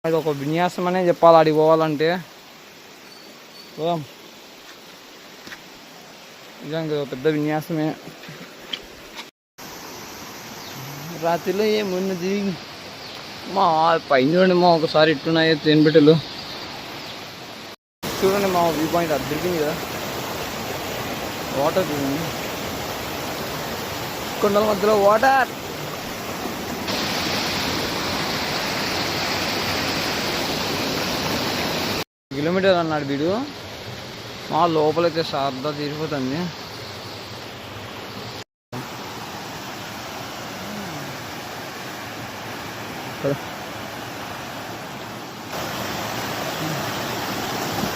అది ఒక విన్యాసం అనే చెప్పాలి. ఆడికి పోవాలంటే పోదాం. నిజంగా పెద్ద విన్యాసమే. రాత్రిలో ఏమున్నది మా పైన చూడండి మా ఒకసారి ఇట్టున్నాయి తేనెబిట్టలు చూడండి మా వ్యూ పాయింట్ అది దొరికింది కదా. వాటర్ చూడండి, కొండల మధ్యలో వాటర్. కిలోమీటర్ అన్నాడు వీడు. మా లోపలైతే శారదా తీరిపోతుంది.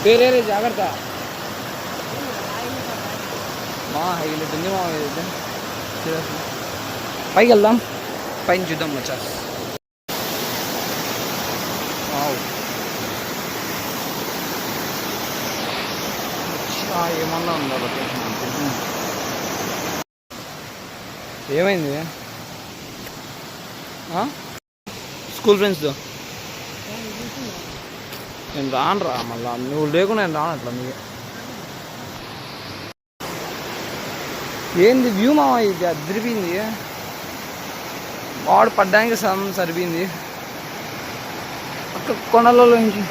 పేరే జాగ్రత్త మా హైలైట్ ఉంది మా అయితే. పైకి వెళ్దాం, పైన చూద్దాం మచ్చా. ఏమన్నా ఉందా లొకేషన్? ఏమైంది? స్కూల్ ఫ్రెండ్స్తో నేను రానురా. మళ్ళా నువ్వు లేకుండా నేను రాను. అట్లా మీకు ఏంది వ్యూ మావా, ఇది అదిరిపోయింది. వాడు పడ్డానికి సరిపోయింది. అక్కడ కొండలలో నుంచి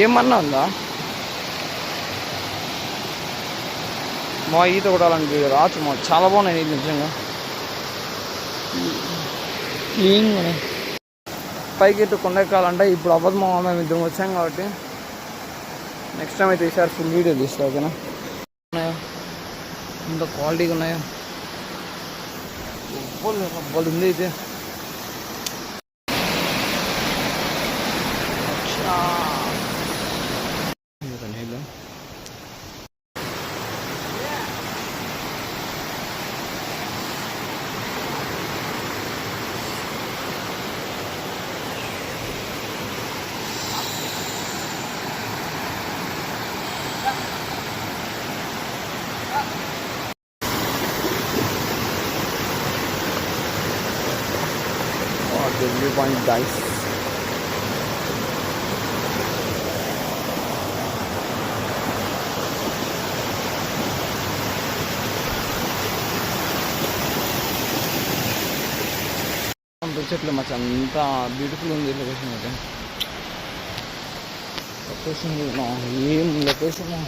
ఏమన్నా ఉందా? మా ఈత కొట్టాలంటే రాచు మా చాలా బాగున్నాయి నీళ్ళు నిజంగా క్లీన్గా. పైకి ఎట్టు కొండ ఎక్కాలంటే ఇప్పుడు అవ్వదు మా మేము ఇద్దరం వచ్చాం కాబట్టి నెక్స్ట్ టైం అయితే ఈసారి ఫుల్ వీడియో తీస్తా. ఓకేనా? ఉన్నాయో ఇంత క్వాలిటీగా ఉన్నాయో అవ్వదు ఉంది అయితే. The view point, guys. చెట్లు మచ్చ అంతా బ్యూటిఫుల్ ఉంది లొకేషన్ అయితే. లొకేషన్ ఏం లొకేషన్